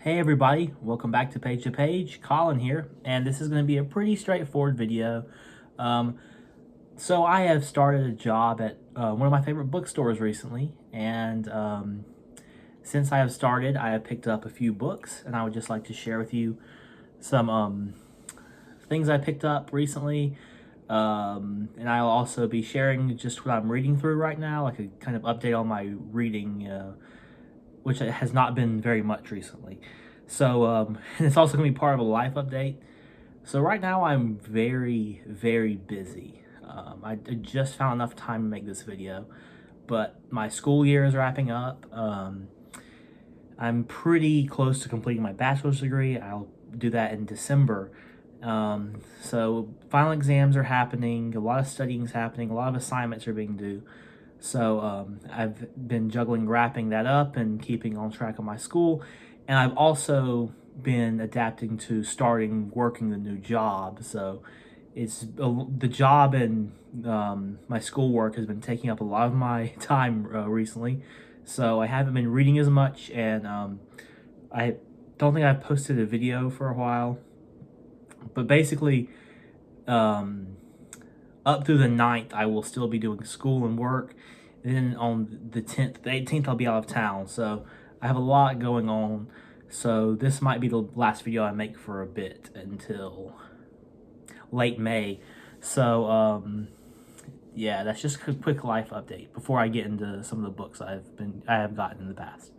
Hey everybody, welcome back to Page to Page. Colin here, and this is going to be a pretty straightforward video. Um, so I have started a job at one of my favorite bookstores recently, and since I have started, I have picked up a few books, and I would just like to share with you some things I picked up recently. And I'll also be sharing just what I'm reading through right now, like a kind of update on my reading, which has not been very much recently. So and it's also going to be part of a life update. So right now I'm very, very busy. I just found enough time to make this video, but my school year is wrapping up. I'm pretty close to completing my bachelor's degree. I'll do that in December. So final exams are happening, a lot of studying is happening, a lot of assignments are being due. So I've been juggling wrapping that up and keeping on track of my school. And I've also been adapting to starting working the new job. So it's the job and my schoolwork has been taking up a lot of my time recently. So I haven't been reading as much, and I don't think I've posted a video for a while. But basically, up through the 9th, I will still be doing school and work. And then on the 10th, the 18th, I'll be out of town. So I have a lot going on. So this might be the last video I make for a bit until late May. So yeah, that's just a quick life update before I get into some of the books I have gotten in the past.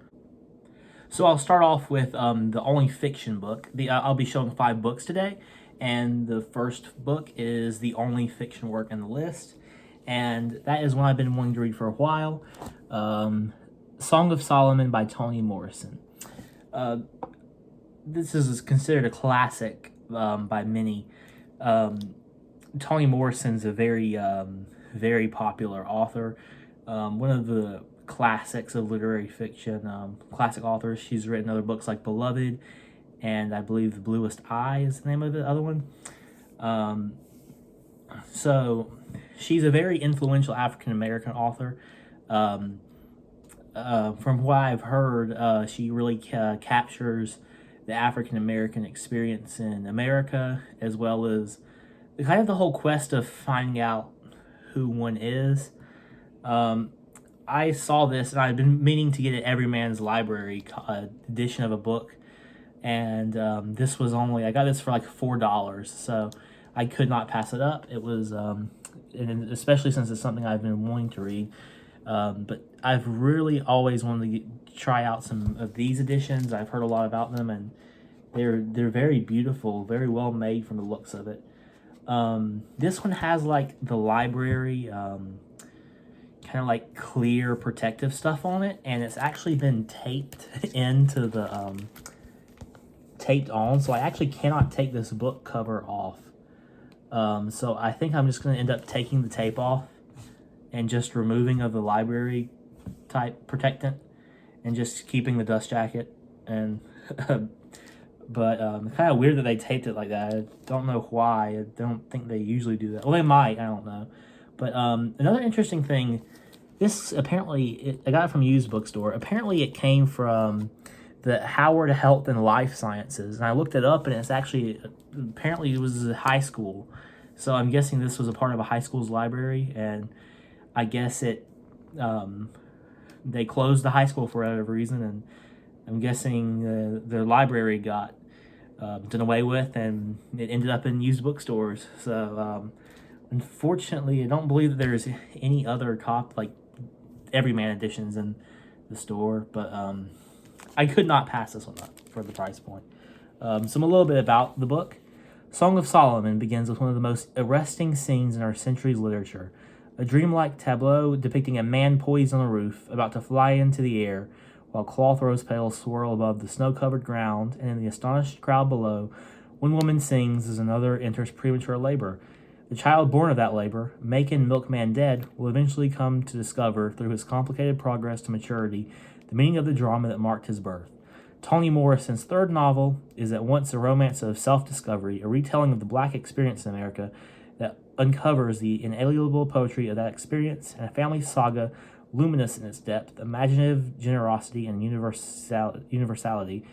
So I'll start off with the only fiction book. I'll be showing 5 books today, and the first book is the only fiction work in the list, and that is one I've been wanting to read for a while. Song of Solomon by Toni Morrison. This is considered a classic by many. Toni Morrison's a very popular author. One of the classics of literary fiction, classic authors. She's written other books like Beloved, and I believe The Bluest Eye is the name of the other one. So she's a very influential African-American author. From what I've heard, she really captures the African-American experience in America, as well as kind of the whole quest of finding out who one is. I saw this, and I've been meaning to get an Every Man's Library edition of a book, and this was I got this for like $4, so I could not pass it up. It was, and especially since it's something I've been wanting to read, but I've really always wanted to try out some of these editions. I've heard a lot about them, and they're very beautiful, very well made from the looks of it. This one has like the library, kind of like clear protective stuff on it, and it's actually been taped into the taped on, so I actually cannot take this book cover off. So I think I'm just going to end up taking the tape off and just removing of the library type protectant and just keeping the dust jacket. And but kind of weird that they taped it like that. I don't know why. I don't think they usually do that. Well, they might. I don't know. But another interesting thing, this apparently, I got it from a used bookstore. Apparently it came from the Howard Health and Life Sciences. And I looked it up, and it's actually, apparently it was a high school. So I'm guessing this was a part of a high school's library. And I guess they closed the high school for whatever reason. And I'm guessing their library got done away with, and it ended up in used bookstores. So unfortunately, I don't believe that there's any other like Everyman editions in the store, but I could not pass this one up for the price point. So a little bit about the book. Song of Solomon begins with one of the most arresting scenes in our century's literature. A dreamlike tableau depicting a man poised on a roof, about to fly into the air, while cloth rose petals swirl above the snow-covered ground, and in the astonished crowd below, one woman sings as another enters premature labor. The child born of that labor, Macon Milkman Dead, will eventually come to discover, through his complicated progress to maturity, the meaning of the drama that marked his birth. Toni Morrison's third novel is at once a romance of self-discovery, a retelling of the Black experience in America that uncovers the inalienable poetry of that experience, and a family saga luminous in its depth, imaginative generosity, and universality,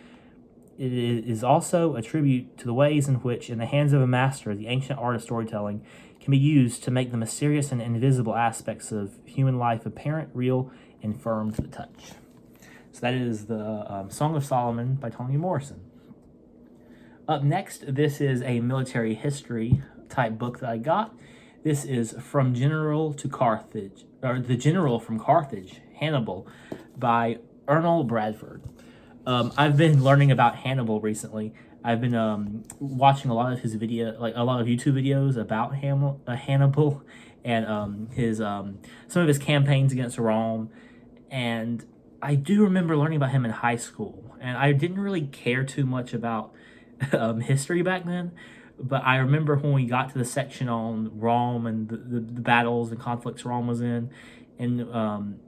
it is also a tribute to the ways in which, in the hands of a master, the ancient art of storytelling can be used to make the mysterious and invisible aspects of human life apparent, real, and firm to the touch. So that is the Song of Solomon by Toni Morrison. Up next, this is a military history type book that I got. This is From General to Carthage, or The General from Carthage, Hannibal, by Ernol Bradford. I've been learning about Hannibal recently. I've been watching a lot of his a lot of YouTube videos about Hannibal, and his some of his campaigns against Rome. And I do remember learning about him in high school, and I didn't really care too much about history back then. But I remember when we got to the section on Rome and the battles and conflicts Rome was in, and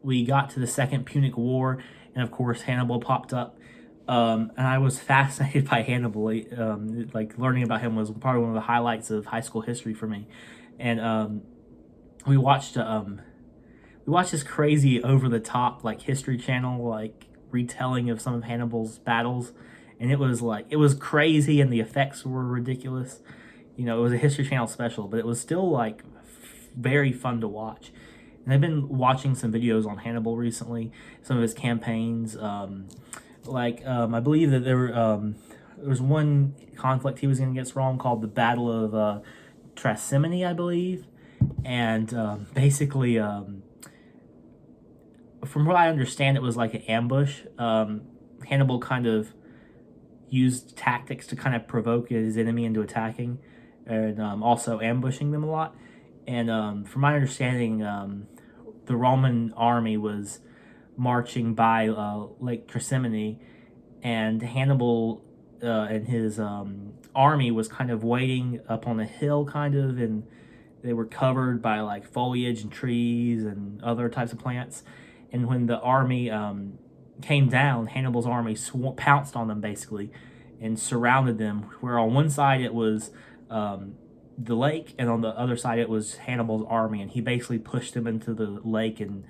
we got to the Second Punic War, and of course Hannibal popped up. And I was fascinated by Hannibal. Like learning about him was probably one of the highlights of high school history for me. And we watched this crazy over the top like History Channel like retelling of some of Hannibal's battles, and it was crazy, and the effects were ridiculous. You know, it was a History Channel special, but it was still like very fun to watch. And I've been watching some videos on Hannibal recently, some of his campaigns. I believe that there was one conflict he was in against Rome called the Battle of Trasimene, I believe. And basically, from what I understand, it was like an ambush. Hannibal kind of used tactics to kind of provoke his enemy into attacking, and also ambushing them a lot. And from my understanding, the Roman army was marching by Lake Trasimene, and Hannibal and his army was kind of waiting up on a hill, kind of, and they were covered by like foliage and trees and other types of plants. And when the army came down, Hannibal's army pounced on them basically and surrounded them, where on one side it was the lake, and on the other side it was Hannibal's army, and he basically pushed them into the lake, and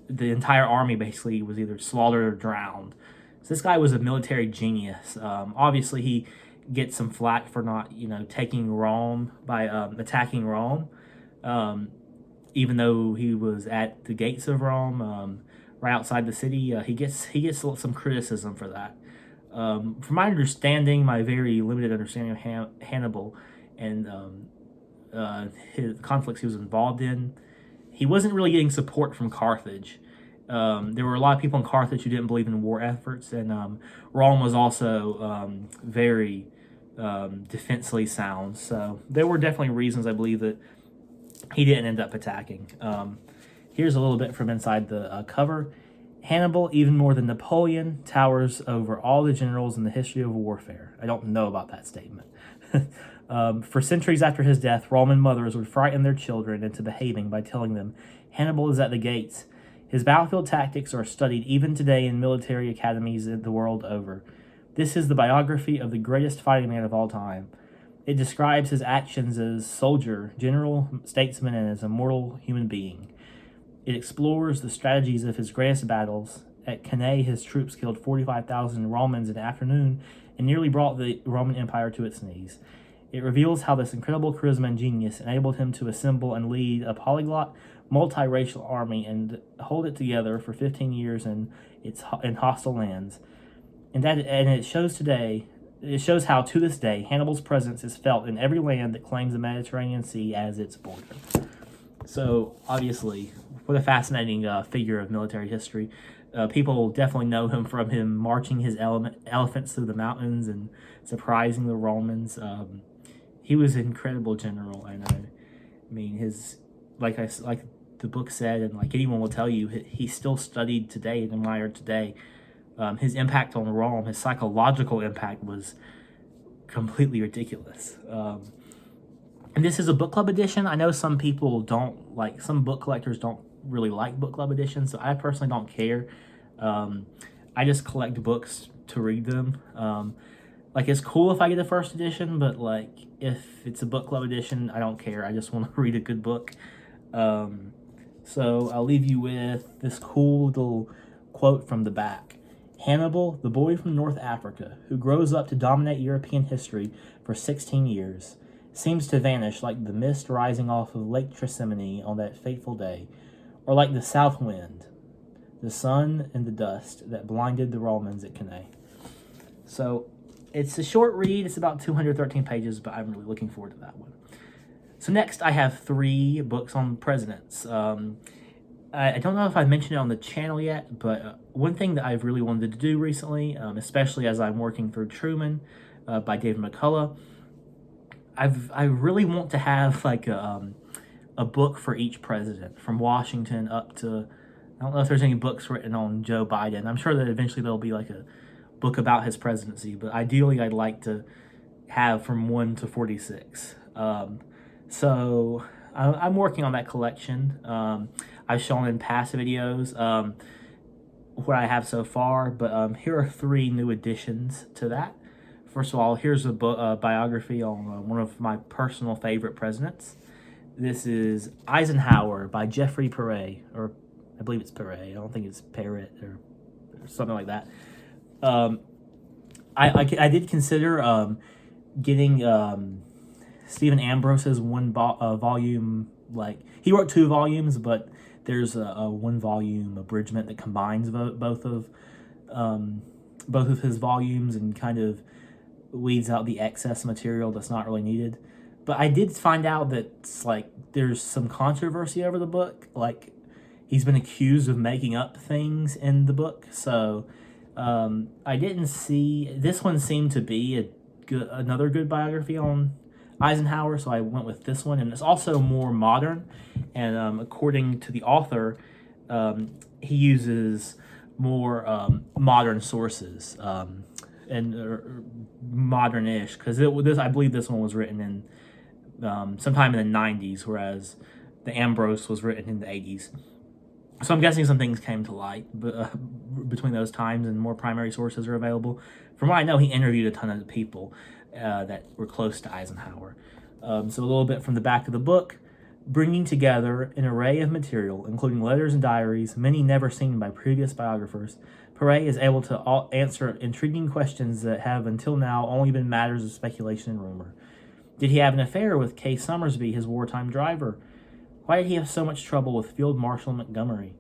the entire army basically was either slaughtered or drowned. So this guy was a military genius. Obviously he gets some flack for not, taking Rome by attacking Rome, even though he was at the gates of Rome, right outside the city. He gets some criticism for that. From my understanding, my very limited understanding of Hannibal and his conflicts he was involved in, he wasn't really getting support from Carthage. There were a lot of people in Carthage who didn't believe in war efforts, and Rome was also very defensively sound. So there were definitely reasons I believe that he didn't end up attacking. Here's a little bit from inside the cover. Hannibal, even more than Napoleon, towers over all the generals in the history of warfare. I don't know about that statement. For centuries after his death, Roman mothers would frighten their children into behaving by telling them, Hannibal is at the gates. His battlefield tactics are studied even today in military academies the world over. This is the biography of the greatest fighting man of all time. It describes his actions as soldier, general, statesman, and as a mortal human being. It explores the strategies of his greatest battles. At Cannae, his troops killed 45,000 Romans in an afternoon and nearly brought the Roman Empire to its knees. It reveals how this incredible charisma and genius enabled him to assemble and lead a polyglot, multiracial army and hold it together for 15 years in hostile lands. And it shows how, to this day, Hannibal's presence is felt in every land that claims the Mediterranean Sea as its border. So, obviously, what a fascinating figure of military history. People definitely know him from him marching his elephants through the mountains and surprising the Romans. He was an incredible general, and I mean, like the book said, and like anyone will tell you, he's still studied today and admired today. His impact on Rome, his psychological impact, was completely ridiculous. And this is a book club edition. I know some people some book collectors don't really like book club editions, so I personally don't care. I just collect books to read them. It's cool if I get a first edition, but if it's a book club edition, I don't care. I just want to read a good book. So I'll leave you with this cool little quote from the back. Hannibal, the boy from North Africa, who grows up to dominate European history for 16 years, seems to vanish like the mist rising off of Lake Trasimene on that fateful day, or like the south wind, the sun and the dust that blinded the Romans at Cannae. So it's a short read. It's about 213 pages, but I'm really looking forward to that one. So next, I have 3 books on presidents. I don't know if I mentioned it on the channel yet, but one thing that I've really wanted to do recently, especially as I'm working through Truman by David McCullough, I really want to have like a book for each president, from Washington up to, I don't know if there's any books written on Joe Biden. I'm sure that eventually there'll be like a book about his presidency, but ideally I'd like to have from 1 to 46. So I'm working on that collection. I've shown in past videos what I have so far, but here are 3 new additions to that. First of all, here's a biography on one of my personal favorite presidents. This is Eisenhower by Jeffrey Perret, or I believe it's Perret. I don't think it's Parrot or something like that. I did consider getting Stephen Ambrose's volume. Like, he wrote 2 volumes, but there's a 1-volume abridgment that combines both of his volumes and kind of weeds out the excess material that's not really needed. But I did find out that like there's some controversy over the book. Like, he's been accused of making up things in the book. So I didn't see this one. Seemed to be another good biography on Eisenhower, so I went with this one, and it's also more modern. And according to the author, he uses more modern sources and modern-ish, because I believe this one was written in sometime in the 90s, whereas the Ambrose was written in the 80s. So I'm guessing some things came to light between those times, and more primary sources are available. From what I know, he interviewed a ton of people that were close to Eisenhower. So a little bit from the back of the book: bringing together an array of material, including letters and diaries, many never seen by previous biographers, Perret is able to answer intriguing questions that have until now only been matters of speculation and rumor. Did he have an affair with Kay Summersby, his wartime driver? Why did he have so much trouble with Field Marshal Montgomery?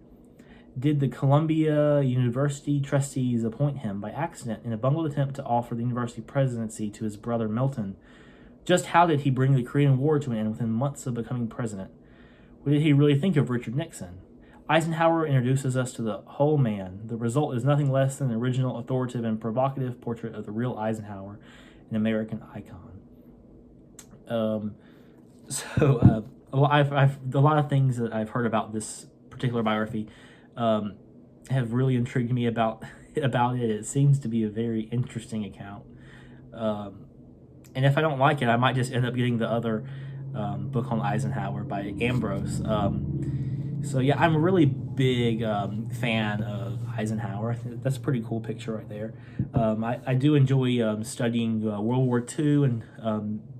Did the Columbia University trustees appoint him by accident in a bungled attempt to offer the university presidency to his brother Milton? Just how did he bring the Korean War to an end within months of becoming president? What did he really think of Richard Nixon? Eisenhower introduces us to the whole man. The result is nothing less than an original, authoritative, and provocative portrait of the real Eisenhower, an American icon. A lot of things that I've heard about this particular biography have really intrigued me about it. It seems to be a very interesting account. And if I don't like it, I might just end up getting the other book on Eisenhower by Ambrose. So yeah, I'm a really big fan of Eisenhower. I think that's a pretty cool picture right there. I do enjoy studying World War II and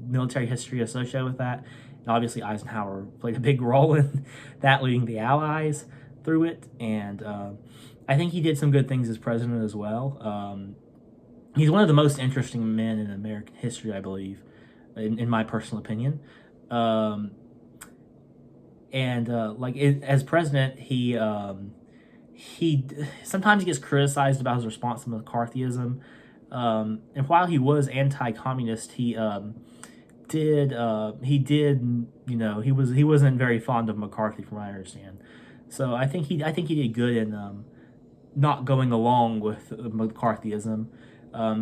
military history associated with that. And obviously, Eisenhower played a big role in that, leading the Allies through it. And I think he did some good things as president as well. He's one of the most interesting men in American history, I believe, in my personal opinion. As president, he sometimes gets criticized about his response to McCarthyism. And while he was anti-communist, he wasn't very fond of McCarthy, from what I understand. So I think he did good in not going along with McCarthyism.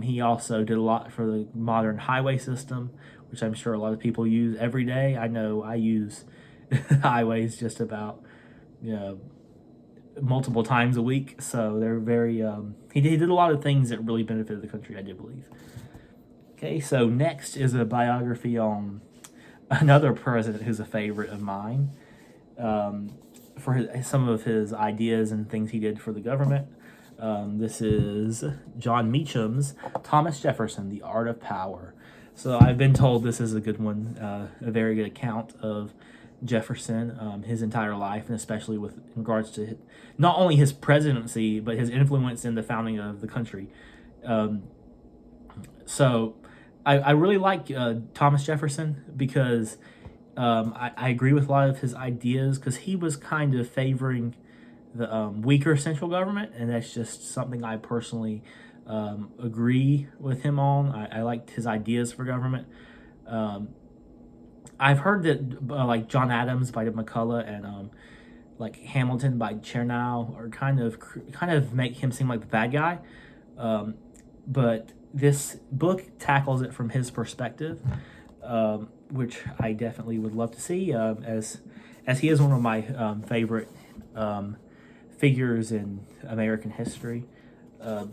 He also did a lot for the modern highway system, which I'm sure a lot of people use every day. I know I use highways just about, multiple times a week. So they're very, he did a lot of things that really benefited the country, I do believe. Okay, so next is a biography on another president who's a favorite of mine, for some of his ideas and things he did for the government. This is John Meacham's Thomas Jefferson, The Art of Power. So I've been told this is a good one, a very good account of Jefferson his entire life, and especially with regards to not only his presidency but his influence in the founding of the country. Um, so I really like Thomas Jefferson because I agree with a lot of his ideas because he was kind of favoring the weaker central government, and that's just something I personally agree with him on. I liked his ideas for government. Um, I've heard that like John Adams by McCullough and like Hamilton by Chernow are kind of make him seem like the bad guy, um, but this book tackles it from his perspective, which I definitely would love to see, as he is one of my favorite figures in American history. Uh,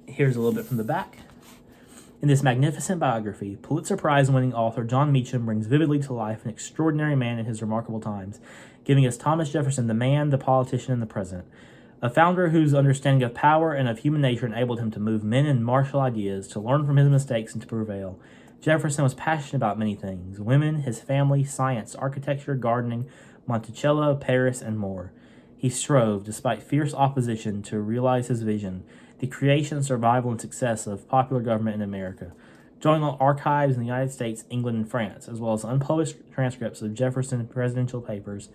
Here's a little bit from the back. In this magnificent biography, Pulitzer Prize-winning author John Meacham brings vividly to life an extraordinary man in his remarkable times, giving us Thomas Jefferson, the man, the politician, and the president. A founder whose understanding of power and of human nature enabled him to move men and martial ideas, to learn from his mistakes, and to prevail. Jefferson was passionate about many things: women, his family, science, architecture, gardening, Monticello, Paris, and more. He strove, despite fierce opposition, to realize his vision: the creation, survival, and success of popular government in America. Drawing on archives in the United States, England, and France, as well as unpublished transcripts of Jefferson's presidential papers,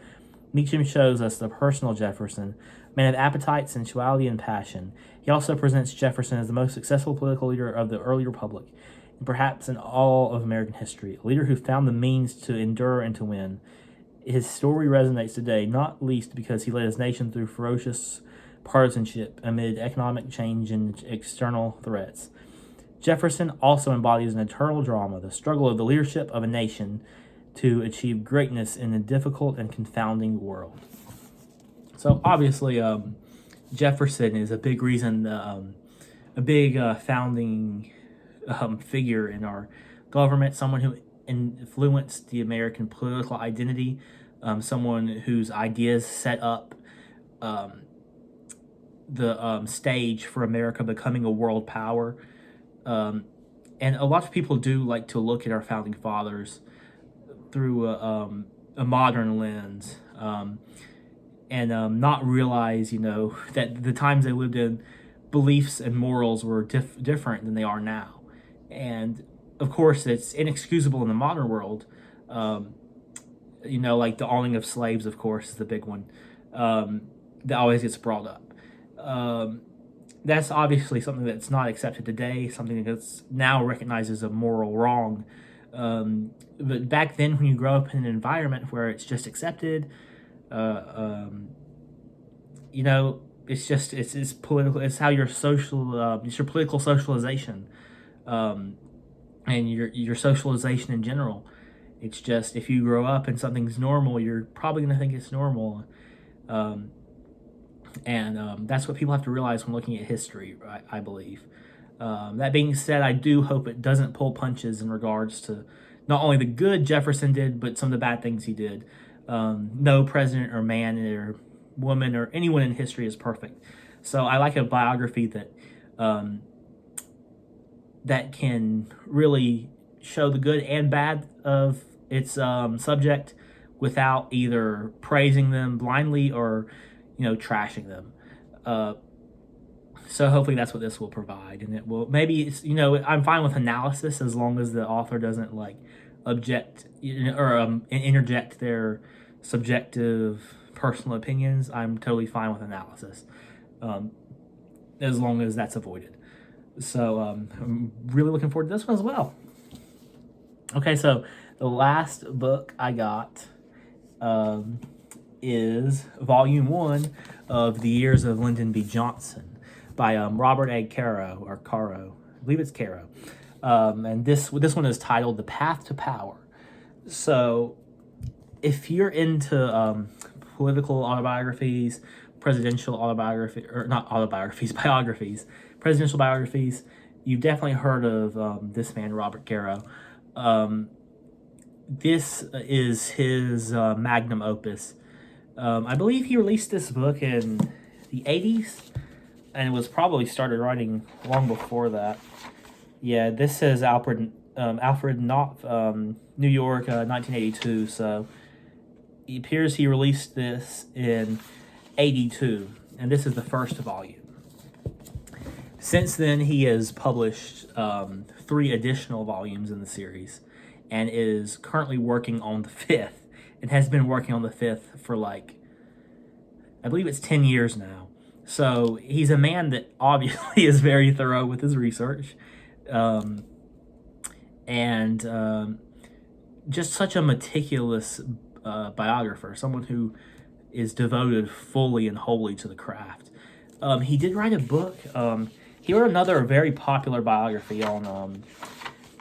Meacham shows us the personal Jefferson, man of appetite, sensuality, and passion. He also presents Jefferson as the most successful political leader of the early republic, and perhaps in all of American history, a leader who found the means to endure and to win. His story resonates today, not least because he led his nation through ferocious partisanship amid economic change and external threats. Jefferson also embodies an eternal drama, the struggle of the leadership of a nation to achieve greatness in a difficult and confounding world. So obviously, Jefferson is a big reason, a big founding figure in our government, someone who influenced the American political identity, someone whose ideas set up the stage for America becoming a world power. And a lot of people do like to look at our founding fathers through a modern lens, and not realize, that the times they lived in, beliefs and morals were different than they are now. And of course, it's inexcusable in the modern world. Like the owning of slaves, of course, is the big one that always gets brought up. That's obviously something that's not accepted today, something that's now recognized as a moral wrong. But back then, when you grow up in an environment where it's just accepted, it's political. It's how your social, it's your political socialization, and your socialization in general. It's just, if you grow up and something's normal, you're probably going to think it's normal. And that's what people have to realize when looking at history, I believe. That being said, I do hope it doesn't pull punches in regards to not only the good Jefferson did, but some of the bad things he did. No president or man or woman or anyone in history is perfect. So I like a biography that can really show the good and bad of its subject without either praising them blindly or trashing them. So hopefully that's what this will provide, and it will, maybe it's, I'm fine with analysis as long as the author doesn't object or interject their subjective personal opinions. I'm totally fine with analysis, as long as that's avoided. So I'm really looking forward to this one as well. Okay, so the last book I got is Volume 1 of The Years of Lyndon B. Johnson by Robert A. Caro, or Caro. I believe it's Caro. And this one is titled The Path to Power. So if you're into political autobiographies, presidential autobiography, or not autobiographies, biographies, presidential biographies, you've definitely heard of this man, Robert Caro. This is his magnum opus. I believe he released this book in the 80s, and was probably started writing long before that. Yeah, this says Alfred Knopf, New York, 1982, so it appears he released this in 82, and this is the first volume. Since then, he has published 3 additional volumes in the series, and is currently working on the 5th, and has been working on the 5th for like, I believe it's 10 years now. So he's a man that obviously is very thorough with his research, and just such a meticulous biographer, someone who is devoted fully and wholly to the craft. He did write a book. He wrote another very popular biography on, I'm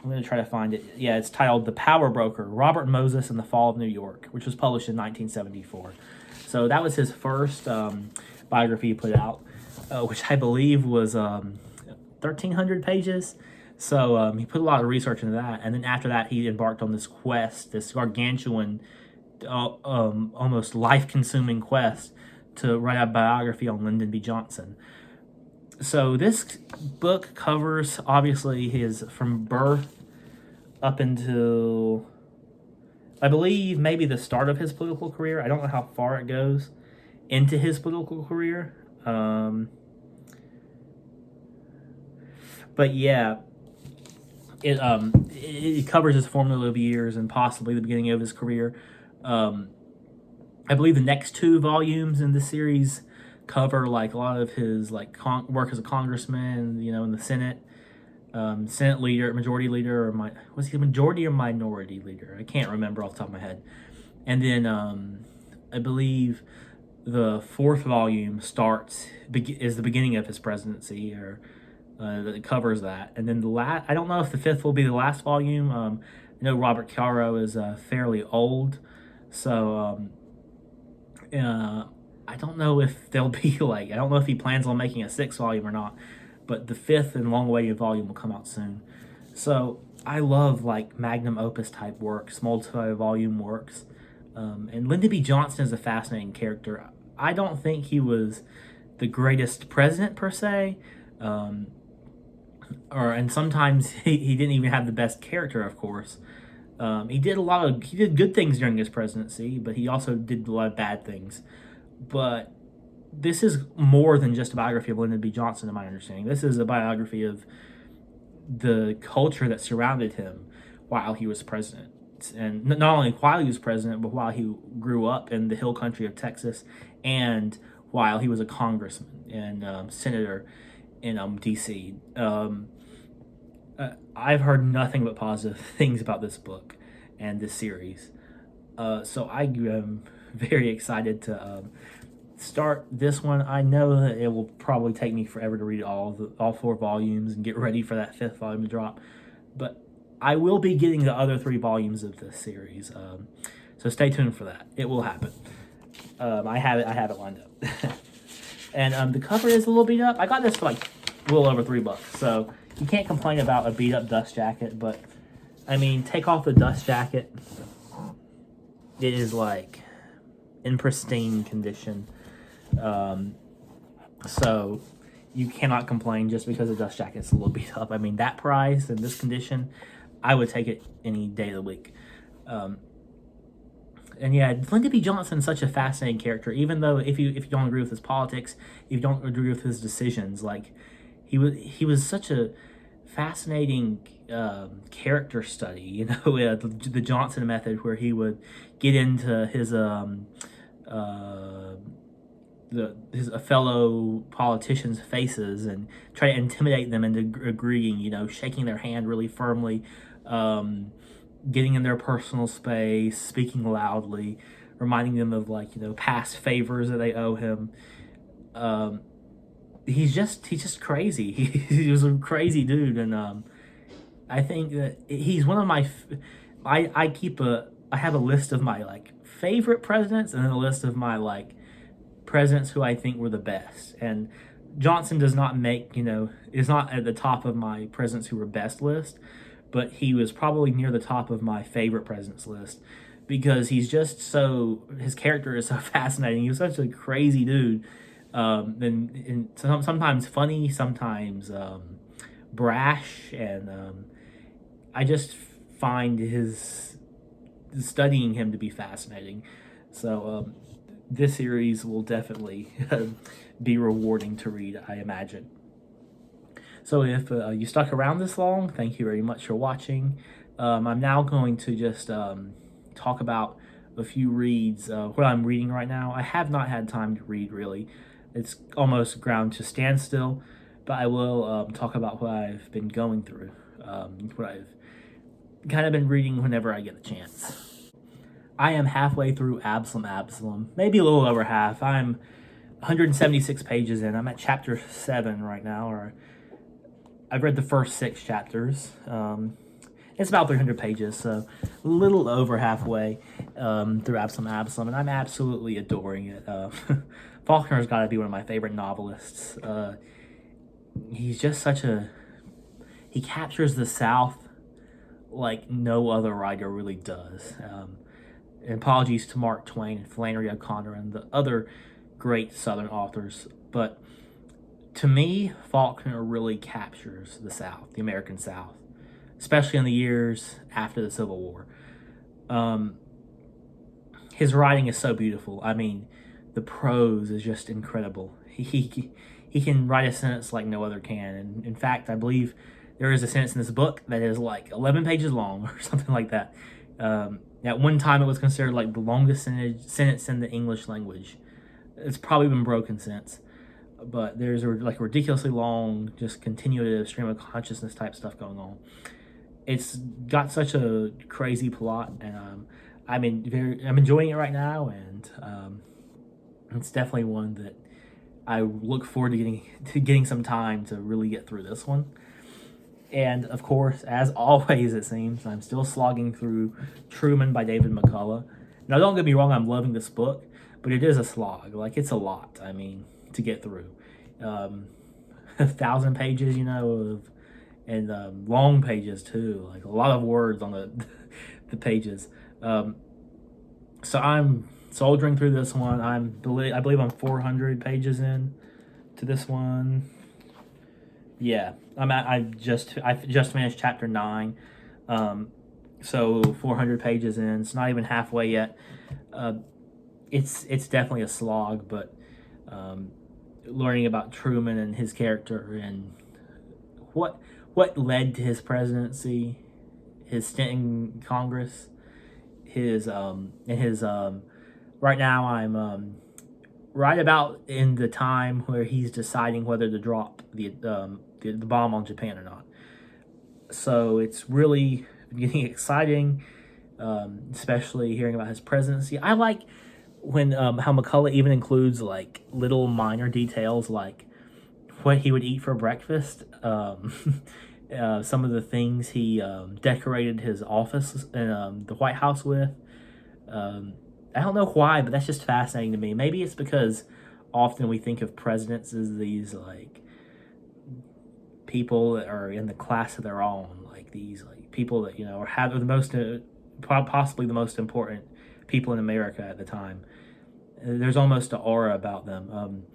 going to try to find it. Yeah, it's titled The Power Broker, Robert Moses and the Fall of New York, which was published in 1974. So that was his first biography he put out, which I believe was 1,300 pages. So he put a lot of research into that. And then after that, he embarked on this quest, this gargantuan, almost life-consuming quest to write a biography on Lyndon B. Johnson. So this book covers, obviously, his from birth up until, I believe, maybe the start of his political career. I don't know how far it goes into his political career. But yeah, it covers his formative years and possibly the beginning of his career. I believe the next 2 volumes in the series cover like a lot of his like work as a congressman, in the Senate, Senate leader, majority leader, or was he a majority or minority leader? I can't remember off the top of my head. And then I believe the 4th volume is the beginning of his presidency, or that covers that. And then I don't know if the 5th will be the last volume. I know Robert Caro is fairly old, so I don't know if there'll be I don't know if he plans on making a 6th volume or not, but the 5th and long-awaited volume will come out soon. So I love magnum opus type works, multi-volume works, and Lyndon B. Johnson is a fascinating character. I don't think he was the greatest president per se, and sometimes he didn't even have the best character, of course. He did good things during his presidency, but he also did a lot of bad things. But this is more than just a biography of Lyndon B. Johnson, in my understanding. This is a biography of the culture that surrounded him while he was president. And not only while he was president, but while he grew up in the hill country of Texas, and while he was a congressman and senator in D.C. I've heard nothing but positive things about this book and this series. So I am very excited to start this one. I know that it will probably take me forever to read all 4 volumes and get ready for that 5th volume to drop. But I will be getting the other 3 volumes of this series. So stay tuned for that. It will happen. I have it lined up. And the cover is a little beat up. I got this for a little over $3. So you can't complain about a beat up dust jacket, but I mean, take off the dust jacket. It is in pristine condition. So you cannot complain just because the dust jacket's a little beat up. I mean, that price and this condition, I would take it any day of the week. And yeah, Lyndon B. Johnson's such a fascinating character, even though if you don't agree with his politics, if you don't agree with his decisions, he was such a fascinating character study, the Johnson method, where he would get into his fellow politicians' faces and try to intimidate them into agreeing, shaking their hand really firmly, getting in their personal space, speaking loudly, reminding them of past favors that they owe him. He's just crazy. He was a crazy dude, and I think that he's one of my. I have a list of my favorite presidents, and then a list of my presidents who I think were the best. And Johnson does not is not at the top of my presidents who were best list, but he was probably near the top of my favorite presidents list, because his character is so fascinating. He was such a crazy dude. And sometimes funny, sometimes brash, and I just find studying him to be fascinating. So this series will definitely be rewarding to read, I imagine. So if you stuck around this long, thank you very much for watching. I'm now going to just talk about a few reads, what I'm reading right now. I have not had time to read, really. It's almost ground to standstill, but I will talk about what I've been going through, what I've kind of been reading whenever I get the chance. I am halfway through Absalom, maybe a little over half. I'm 176 pages in. I'm at chapter 7 right now, or I've read the first 6 chapters. It's about 300 pages, so a little over halfway through Absalom, and I'm absolutely adoring it. Faulkner's got to be one of my favorite novelists. He's just he captures the South like no other writer really does. And apologies to Mark Twain and Flannery O'Connor and the other great Southern authors, but to me, Faulkner really captures the South, the American South, especially in the years after the Civil War. His writing is so beautiful. I mean, the prose is just incredible. He can write a sentence like no other can. And in fact, I believe there is a sentence in this book that is like 11 pages long or something like that. At one time, it was considered like the longest sentence in the English language. It's probably been broken since. But there's like ridiculously long, just continuative stream of consciousness type stuff going on. It's got such a crazy plot, and I'm enjoying it right now, and it's definitely one that I look forward to getting some time to really get through this one. And of course, as always, it seems I'm still slogging through Truman by David McCullough. Now, don't get me wrong, I'm loving this book, but it is a slog. Like, it's a lot. I mean, to get through. 1,000 pages, and long pages too, like a lot of words on the pages. So I'm soldiering through this one. I believe I'm 400 pages in to this one. Yeah, I've just finished chapter 9. So 400 pages in. It's not even halfway yet. It's definitely a slog, but learning about Truman and his character and what led to his presidency, his stint in Congress, his right now I'm right about in the time where he's deciding whether to drop the bomb on Japan or not. So it's really getting exciting, especially hearing about his presidency. I like when how McCullough even includes like little minor details like what he would eat for breakfast. Some of the things he decorated his office in the White House with. I don't know why, but that's just fascinating to me. Maybe it's because often we think of presidents as these like people that are in the class of their own, like these like people that are the most possibly the most important people in America at the time. There's almost an aura about them.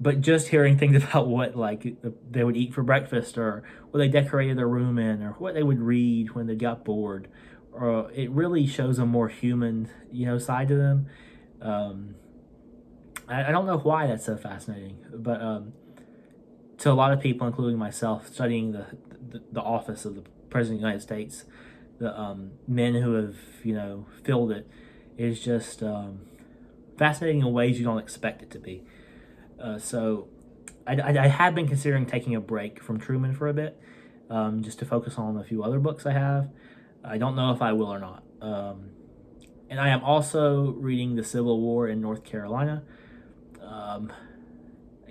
But just hearing things about what like they would eat for breakfast, or what they decorated their room in, or what they would read when they got bored, or it really shows a more human, side to them. I don't know why that's so fascinating, but to a lot of people, including myself, studying the office of the President of the United States, the men who have filled it, is just fascinating in ways you don't expect it to be. So I have been considering taking a break from Truman for a bit, just to focus on a few other books I have. I don't know if I will or not. And I am also reading The Civil War in North Carolina. I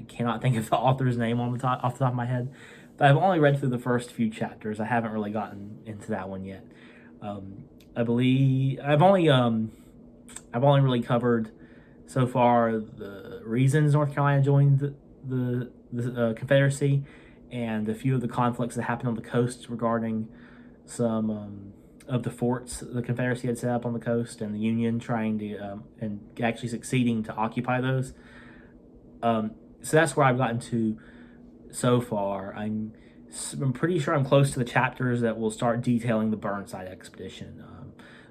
cannot think of the author's name off the top of my head, but I've only read through the first few chapters. I haven't really gotten into that one yet. I believe I've only really covered so far the reasons North Carolina joined the Confederacy, and a few of the conflicts that happened on the coast regarding some of the forts the Confederacy had set up on the coast, and the Union trying to and actually succeeding to occupy those. So that's where I've gotten to so far. I'm pretty sure I'm close to the chapters that will start detailing the Burnside expedition.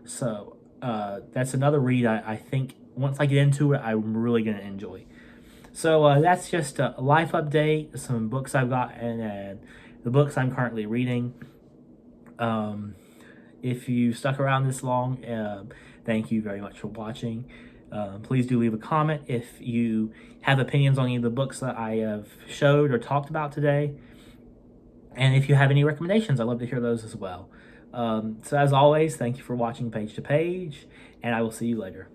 So that's another read I think once I get into it, I'm really going to enjoy. So that's just a life update, some books I've got, and the books I'm currently reading. If you stuck around this long, thank you very much for watching. Please do leave a comment if you have opinions on any of the books that I have showed or talked about today. And if you have any recommendations, I'd love to hear those as well. So as always, thank you for watching Page to Page, and I will see you later.